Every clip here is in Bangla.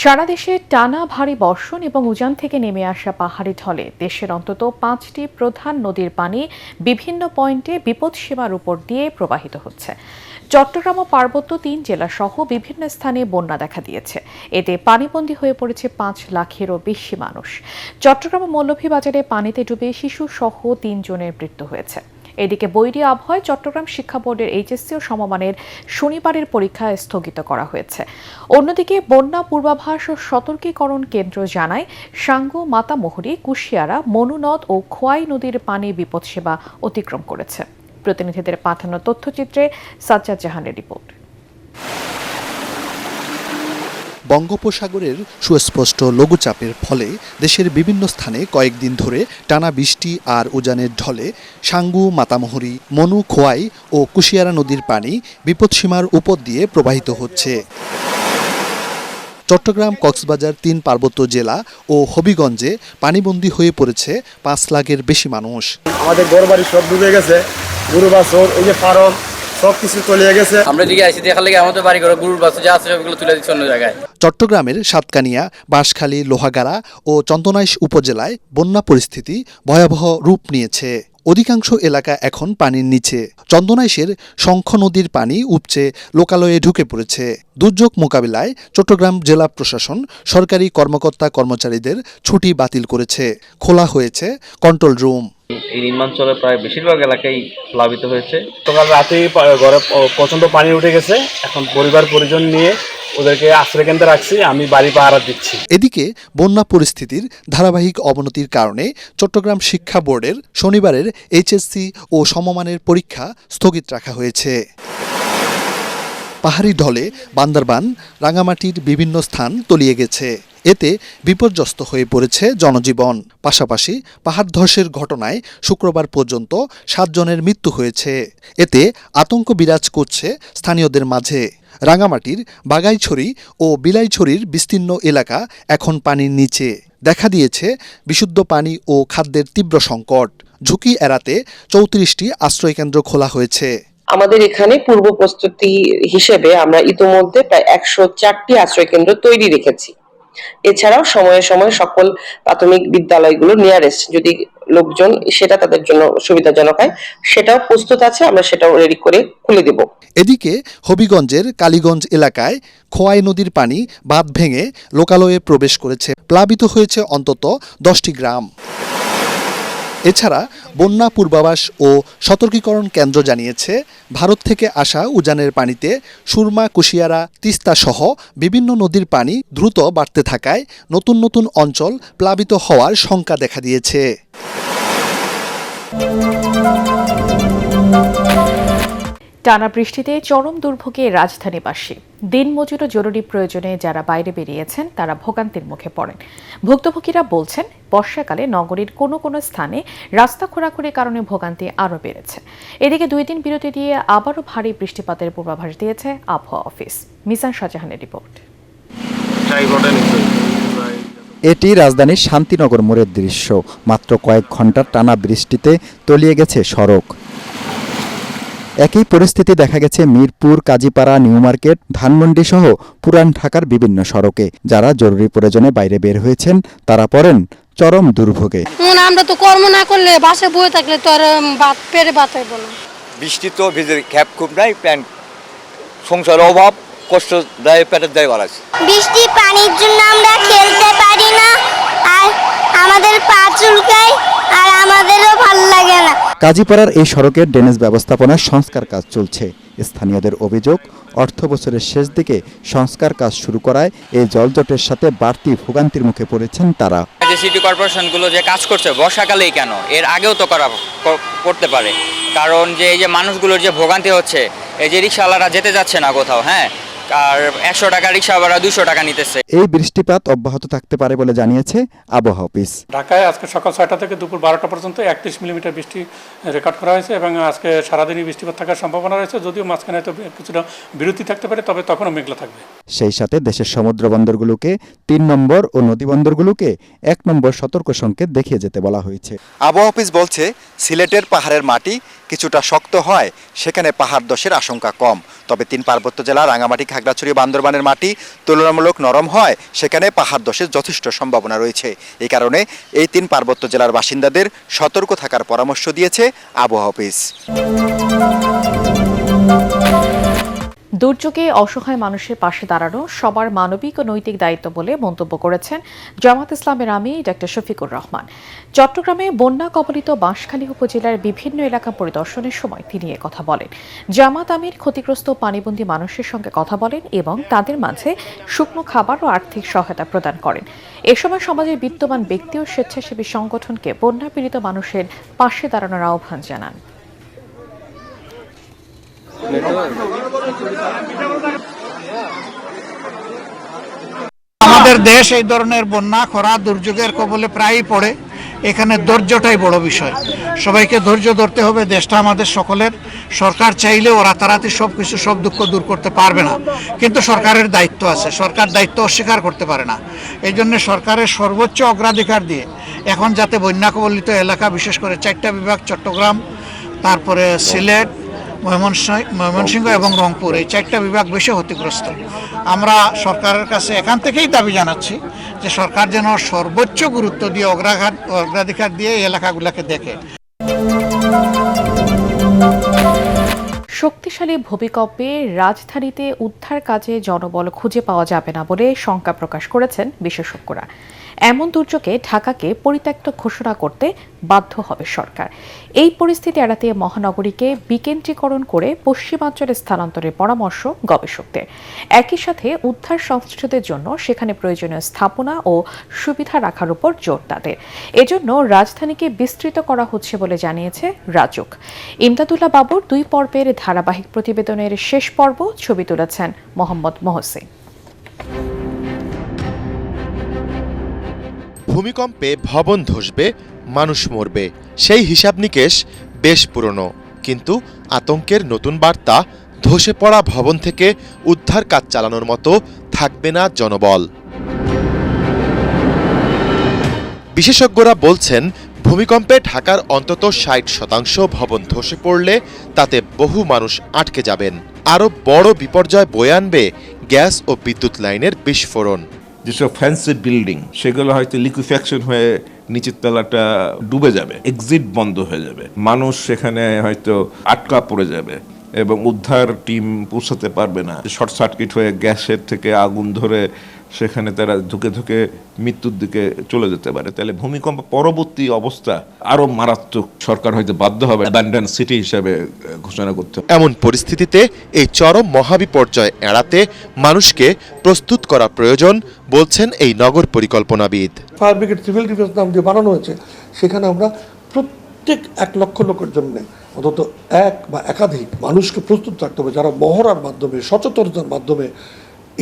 সারা দেশে টানা ভারী বর্ষণ এবং উজান থেকে নেমে আসা পাহাড়ি ঢলে দেশের অন্তত 5টি প্রধান নদীর পানি বিভিন্ন পয়েন্টে বিপদসীমার উপর দিয়ে প্রবাহিত হচ্ছে। চট্টগ্রাম ও পার্বত্য 3 জেলা সহ বিভিন্ন স্থানে বন্যা দেখা দিয়েছে। এতে পানিবন্দী হয়ে পড়েছে 5 লাখেরও বেশি মানুষ। চট্টগ্রাম ও মৌলভীবাজারে পানিতে ডুবে শিশু সহ 3 জনের মৃত্যু হয়েছে। এদিকে বৈরী আবহাওয়ায় চট্টগ্রাম শিক্ষা বোর্ডের এইচএসসি ও সমমানের শনিবারের পরীক্ষা স্থগিত করা হয়েছে। অন্যদিকে বন্যা পূর্বাভাস ও সতর্কীকরণ কেন্দ্র জানায় সাঙ্গু, মাতামুহুরী, কুশিয়ারা, মনু নদ ও খোয়াই নদীর পানি বিপদসীমা অতিক্রম করেছে। প্রতিনিধিদের পাঠানো তথ্যচিত্রে সাজ্জাদ জাহানের রিপোর্ট। বঙ্গোপসাগরের সুস্পষ্ট লঘুচাপের ফলে দেশের বিভিন্ন স্থানে কয়েকদিন ধরে টানা বৃষ্টি আর উজানের ঢলে সাঙ্গু, মাতামুহুরী, মনু, খোয়াই ও কুশিয়ারা নদীর পানি বিপদসীমার উপর দিয়ে প্রবাহিত হচ্ছে। চট্টগ্রাম, কক্সবাজার 3 পার্বত্য জেলা ও হবিগঞ্জে পানিবন্দী হয়ে পড়েছে 5 লাখের বেশি মানুষ। আমাদের ঘরবাড়ি সব ডুবে গেছে, গরু বাছুর, এই যে ফার্ম সবকিছু চলে গেছে। আমরা দিকে আইসি দেখার লাগে আমাদের বাড়ি ঘর গরুর বাছুর যা আছে সবগুলো তুলে দিচ্ছে অন্য জায়গায়। চট্টগ্রামের সাতকানিয়া, বাঁশখালী, লোহাগাড়া ও চন্দনাইশ উপজেলায় বন্যা পরিস্থিতি ভয়াবহ রূপ নিয়েছে। অধিকাংশ এলাকা এখন পানির নিচে। চন্দনাইশের শঙ্খ নদীর পানি উপচে লোকালয়ে ঢুকে পড়েছে। দুর্যোগ মোকাবিলায় চট্টগ্রাম জেলা প্রশাসন সরকারি কর্মকর্তা কর্মচারীদের ছুটি বাতিল করেছে। খোলা হয়েছে কন্ট্রোল রুম। এই নিম্নাঞ্চলের প্রায় বেশিরভাগ এলাকাই প্লাবিত হয়েছে। সকাল রাতে ঘরে প্রচন্ড পানি উঠে গেছে। এখন পরিবার পরিজন নিয়ে ওদেরকে আশ্রয় কেন্দ্রে রাখছি, আমি বাড়ি পাহারা দিচ্ছি। এদিকে বন্যা পরিস্থিতির ধারাবাহিক অবনতির কারণে চট্টগ্রাম শিক্ষা বোর্ডের শনিবারের এইচএসসি ও সমমানের পরীক্ষা স্থগিত রাখা হয়েছে। পাহাড়ি ঢলে বান্দরবান, রাঙামাটির বিভিন্ন স্থান তলিয়ে গেছে। এতে বিপর্যস্ত হয়ে পড়েছে জনজীবন। পাশাপাশি পাহাড় ধসের ঘটনায় শুক্রবার পর্যন্ত 7 জনের মৃত্যু হয়েছে। এতে আতঙ্ক বিরাজ করছে স্থানীয়দের মাঝে। রাঙামাটির বাগাইছড়ি ও বিলাইছড়ির বিস্তীর্ণ এলাকা এখন পানির নিচে। দেখা দিয়েছে বিশুদ্ধ পানি ও খাদ্যের তীব্র সংকট। ঝুঁকি এড়াতে 34টি আশ্রয়কেন্দ্র খোলা হয়েছে। আমাদের এখানে পূর্ব প্রস্তুতি হিসেবে আমরা ইতোমধ্যে প্রায় 104টি আশ্রয় কেন্দ্র তৈরি রেখেছি। এছাড়াও সময়ে সময়ে সকল প্রাথমিক বিদ্যালয়গুলো নিয়ারেস্ট যদি লোকজন সেটা তাদের জন্য সুবিধাজনক হয় সেটাও প্রস্তুত আছে, আমরা সেটাও রেডি করে খুলে দেব। এদিকে হবিগঞ্জের কালীগঞ্জ এলাকায় খোয়াই নদীর পানি বাঁধ ভেঙে লোকালয়ে প্রবেশ করেছে। প্লাবিত হয়েছে অন্তত 10টি গ্রাম। এছাড়া বন্যা পূর্বাভাস ও সতর্কীকরণ কেন্দ্র জানিয়েছে ভারত থেকে আসা উজানের পানিতে সুরমা, কুশিয়ারা, তিস্তা সহ বিভিন্ন নদীর পানি দ্রুত বাড়তে থাকায় নতুন নতুন অঞ্চল প্লাবিত হওয়ার শঙ্কা দেখা দিয়েছে। টানা বৃষ্টিতে চরম দুর্ভোগে রাজধানীবাসী। দিনমজুর ও জরুরি প্রয়োজনে যারা বাইরে বেরিয়েছেন তারা ভোগান্তির মুখে পড়েন। ভুক্তভোগীরা বলছেন বর্ষাকালে নগরীর কোনো কোনো স্থানে রাস্তা খোঁড়াখুড়ির কারণে ভোগান্তি আরও বেড়েছে। এদিকে 2 দিন বিরতি দিয়ে আবারও ভারী বৃষ্টিপাতের পূর্বাভাস দিয়েছে আবহাওয়া অফিস। মিজান শাহজাহানের রিপোর্ট। এটি রাজধানীর শান্তিনগর মোড়ের দৃশ্য। মাত্র কয়েক ঘন্টার টানা বৃষ্টিতে তলিয়ে গেছে সড়ক। একই পরিস্থিতি দেখা গেছে মিরপুর, কাজীপাড়া, নিউ মার্কেট, ধানমন্ডি সহ পুরান ঢাকার বিভিন্ন সড়কে। যারা জরুরি প্রয়োজনে বাইরে বের হয়েছেন তারা পড়েন চরম দুর্ভোগে। আমরা তো কর্ম না করলে বাসে বসে থাকলে তো আর ভাত পেরে ভাত হইব না। বৃষ্টি তো ভিজে খ্যাপ খুব নাই, প্যান্ট সংসার অভাব, কষ্ট দেয়, পেটের দেয় বাড়াচ্ছে। বৃষ্টি পানির জন্য আমরা খেলতে পারি না, আর আমাদের পা চুলকায়, আর আমাদেরও ভালো লাগে না। কাজীপাড়ার এই সড়কের ড্রেনেজ ব্যবস্থাপনার সংস্কার কাজ চলছে। স্থানীয়দের অভিযোগ, অর্থ বছরের শেষ দিকে সংস্কার কাজ শুরু করায় এই জলজটের সাথে বাড়তি ভোগান্তির মুখে পড়েছেন তারা। যে সিটি কর্পোরেশনগুলো যে কাজ করছে বর্ষাকালেই কেন, এর আগেও তো করতে পারে। কারণ যে এই যে মানুষগুলোর যে ভোগান্তি হচ্ছে, এই যে রিক্সাওয়ালারা যেতে যাচ্ছে না কোথাও, হ্যাঁ, আর 100 টাকা রিক্সা ভাড়া 200 টাকা নিতেছে। এই বৃষ্টিপাত অব্যাহত থাকতে পারে বলে জানিয়েছে আবহাওয়া অফিস। ঢাকায় আজকে সকাল 6টা থেকে দুপুর 12টা পর্যন্ত 31 মিলিমিটার বৃষ্টি রেকর্ড করা হয়েছে এবং আজকে সারাদিনই বৃষ্টিপাত থাকার সম্ভাবনা রয়েছে। যদিও মাঝখানে হয়তো কিছুটা বিরতি থাকতে পারে, তবে তখনও মেঘলা থাকবে। সেই সাথে দেশের সমুদ্র বন্দরগুলোকে 3 নম্বর ও নদী বন্দরগুলোকে 1 নম্বর সতর্ক সংকেত দেখিয়ে যেতে বলা হয়েছে। আবহাওয়া অফিস বলছে সিলেটের পাহাড়ের মাটি কিছুটা শক্ত হয়, সেখানে পাহাড় ধসের আশঙ্কা কম। তবে 3 পার্বত্য জেলা রাঙামাটি, খাগড়াছড়ি বান্দরবানের মাটি তুলনামূলক নরম হয় সেখানে পাহাড় ধসের যথেষ্ট সম্ভাবনা রয়েছে। এই কারণে এই 3 পার্বত্য জেলার বাসিন্দাদের সতর্ক থাকার পরামর্শ দিয়েছে আবহাওয়া অফিস। দুর্যোগে অসহায় মানুষের পাশে দাঁড়ানো সবার মানবিক ও নৈতিক দায়িত্ব বলে মন্তব্য করেছেন জামাত ইসলামের আমির ডক্টর শফিকুর রহমান। চট্টগ্রামে বন্যা কবলিত বাঁশখালী উপজেলার বিভিন্ন এলাকা পরিদর্শনের সময় তিনি কথা বলেন। জামাত আমির ক্ষতিগ্রস্ত পানিবন্দী মানুষের সঙ্গে কথা বলেন এবং তাদের মাঝে শুকনো খাবার ও আর্থিক সহায়তা প্রদান করেন। এ সময় সমাজের বিত্তবান ব্যক্তি ও স্বেচ্ছাসেবী সংগঠনকে বন্যা পীড়িত মানুষের পাশে দাঁড়ানোর আহ্বান জানান। আমাদের দেশ এই ধরনের বন্যা খরা দুর্যোগের কবলে প্রায়ই পড়ে। এখানে ধৈর্যটাই বড় বিষয়। সবাইকে ধৈর্য ধরতে হবে। দেশটা আমাদের সকলের। সরকার চাইলেও রাতারাতি সবকিছু সব দুঃখ দূর করতে পারবে না, কিন্তু সরকারের দায়িত্ব আছে। সরকার দায়িত্ব অস্বীকার করতে পারে না। এই জন্য সরকারের সর্বোচ্চ অগ্রাধিকার দিয়ে এখন যাতে বন্যা কবলিত এলাকা, বিশেষ করে 4টা বিভাগ, চট্টগ্রাম, তারপরে সিলেট, ময়মনসিংহ এবং রংপুর, এই 4টা বিভাগ বেশি ক্ষতিগ্রস্ত। আমরা সরকারের কাছে এখান থেকেই দাবি জানাচ্ছি যে সরকার যেন সর্বোচ্চ গুরুত্ব দিয়ে অগ্রাধিকার দিয়ে এই এলাকাগুলোকে দেখে। শক্তিশালী ভূমিকম্পে রাজধানীতে উদ্ধার কাজে জনবল খুঁজে পাওয়া যাবে না বলে শঙ্কা প্রকাশ করেছেন বিশেষজ্ঞরা। এমন দুর্যোগে ঢাকাকে পরিত্যক্ত ঘোষণা করতে বাধ্য হবে সরকার। এই পরিস্থিতি এড়াতে মহানগরীকে বিকেন্দ্রীকরণ করে পশ্চিমাঞ্চলে স্থানান্তরের পরামর্শ গবেষকদের। একই সাথে উদ্ধার সংশ্লিষ্টদের জন্য সেখানে প্রয়োজনীয় স্থাপনা ও সুবিধা রাখার উপর জোর তাদের। এজন্য রাজধানীকে বিস্তৃত করা হচ্ছে বলে জানিয়েছে রাজুক। ইমদাদুল্লাহ বাবুর 2 পর্বের ধারাবাহিক প্রতিবেদনের শেষ পর্ব ছবি তুলেছেন মোহাম্মদ মহসিন। ভূমিকম্পে ভবন ধসবে, মানুষ মরবে, সেই হিসাব নিকেশ বেশ পুরনো। কিন্তু আতঙ্কের নতুন বার্তা, ধসে পড়া ভবন থেকে উদ্ধার কাজ চালানোর মতো থাকবে না জনবল। বিশেষজ্ঞরা বলছেন, ভূমিকম্পে ঢাকার অন্তত 60% ভবন ধসে পড়লে তাতে বহু মানুষ আটকে যাবেন। আরও বড় বিপর্যয় বয়ে আনবে গ্যাস ও বিদ্যুৎ লাইনের বিস্ফোরণ। যেসব ফ্যান্সি বিল্ডিং, সেগুলো হয়তো লিকুইফ্যাকশন হয়ে নিচের তলাটা ডুবে যাবে, এক্সিট বন্ধ হয়ে যাবে, মানুষ সেখানে হয়তো আটকা পড়ে যাবে এবং উদ্ধার টিম পৌঁছাতে পারবে না। শর্ট সার্কিট হয়ে গ্যাসের থেকে আগুন ধরে সেখানে তারা ধুকে ধুকে মৃত্যুর দিকে চলে যেতে পারে। তাহলে ভূমিকম্প পরবর্তী অবস্থা আরো মারাত্মক। সরকার হয়তো বাধ্য হবে অ্যাবান্ডন সিটি হিসাবে ঘোষণা করতে। এমন পরিস্থিতিতে এই চরম মহাবিপর্যয় এড়াতে মানুষকে প্রস্তুত করা প্রয়োজন বলছেন এই নগর পরিকল্পনাবিদ। ফায়ার ব্রিগেড সিভিল ডিফেন্স নাম দিয়ে বানানো হয়েছে, সেখানে আমরা প্রত্যেক 1 লক্ষ লোকের জন্য অন্তত 1 বা একাধিক মানুষকে প্রস্তুত থাকতে হবে, যারা মহড়ার মাধ্যমে, সচেতনতার মাধ্যমে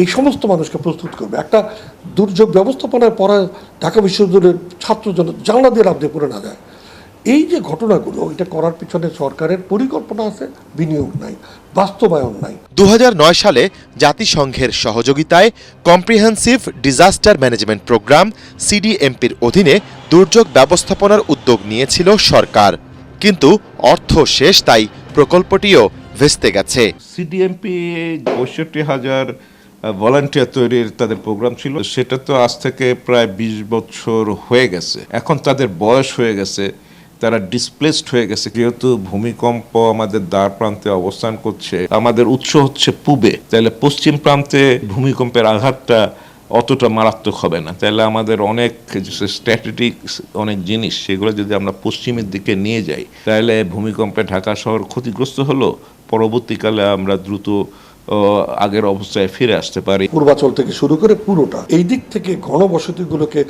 এই সমস্ত মানুষকে প্রস্তুত করবে। একটা দুর্যোগ ব্যবস্থাপনার পরে ঢাকা বিশ্ববিদ্যালয়ের ছাত্রজন জানলা দিয়ে লাভ দিয়ে পড়ে না যায়। এই যে ঘটনাগুলো, এটা করার পিছনে সরকারের পরিকল্পনা আছে, বিনিয়োগ নাই, বাস্তবায়ন নাই। 2009 সালে জাতিসংঘের সহযোগিতায় কম্প্রিহেন্সিভ ডিজাস্টার ম্যানেজমেন্ট প্রোগ্রাম CDMPর অধীনে দুর্যোগ ব্যবস্থাপনার উদ্যোগ নিয়েছিল সরকার, কিন্তু অর্থ শেষ, তাই প্রকল্পটিও ভেস্তে গেছে। CDMP 65,000 ভলান্টিয়ার তৈরির তাদের প্রোগ্রাম ছিল, সেটা তো আজ থেকে প্রায় 20 বছর হয়ে গেছে। এখন তাদের বয়স হয়ে গেছে, তারা ডিসপ্লেসড হয়ে গেছে। যেহেতু ভূমিকম্প আমাদের দ্বার প্রান্তে অবস্থান করছে, আমাদের উৎস হচ্ছে পূবে, তাহলে পশ্চিম প্রান্তে ভূমিকম্পের আঘাতটা অতটা মারাত্মক হবে না। তাহলে আমাদের অনেক স্ট্র্যাটেজিক অনেক জিনিস, সেগুলো যদি আমরা পশ্চিমের দিকে নিয়ে যাই, তাহলে ভূমিকম্পে ঢাকা শহর ক্ষতিগ্রস্ত হলো, পরবর্তীকালে আমরা দ্রুত আগের অবস্থায় ফিরে আসতে পারি। পূর্বাচল থেকে শুরু করে পুরোটা এই দিক থেকে ঘনবসতিগুলোকে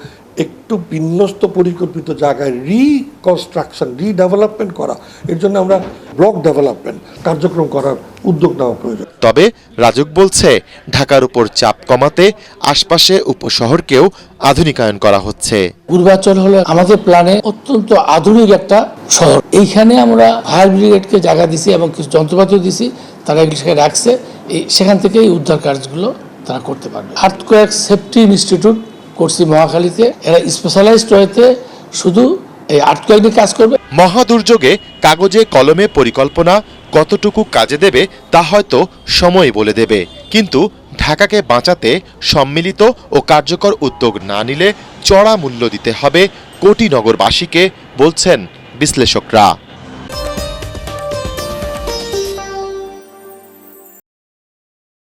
একটু বিন্যস্ত পরিকল্পিত জায়গায় রিকনস্ট্রাকশন, রিডেভেলপমেন্ট করা, এর জন্য আমরা ব্লক ডেভেলপমেন্ট কার্যক্রম করার উদ্যোগ নেওয়া প্রয়োজন। তবে রাজুক বলছে, ঢাকার উপর চাপ কমাতে আশপাশে উপশহরকেও আধুনিকায়ন করা হচ্ছে। পূর্বাচল হলো আমাদের প্ল্যানে অত্যন্ত আধুনিক একটা শহর। এইখানে আমরা ফায়ার ব্রিগেডকে জায়গা দিছি এবং কিছু যন্ত্রপাতিও দিছি, তারা এগুলো রাখছে, সেখান থেকে এই উদ্ধার কাজগুলো তারা করতে পারবে। আর্থকোয়েক সেফটি ইনস্টিটিউট করছি মহাখালীতে, এরা স্পেশালাইজড হয়েছে শুধু এই আর্থকোয়েক নিয়ে কাজ করবে। মহাদুর্যোগে কাগজে কলমে পরিকল্পনা কতটুকু কাজে দেবে তা হয়তো সময় বলে দেবে, কিন্তু ঢাকাকে বাঁচাতে সম্মিলিত ও কার্যকর উদ্যোগ না নিলে চড়া মূল্য দিতে হবে কোটি নগরবাসীকে, বলছেন বিশ্লেষকরা।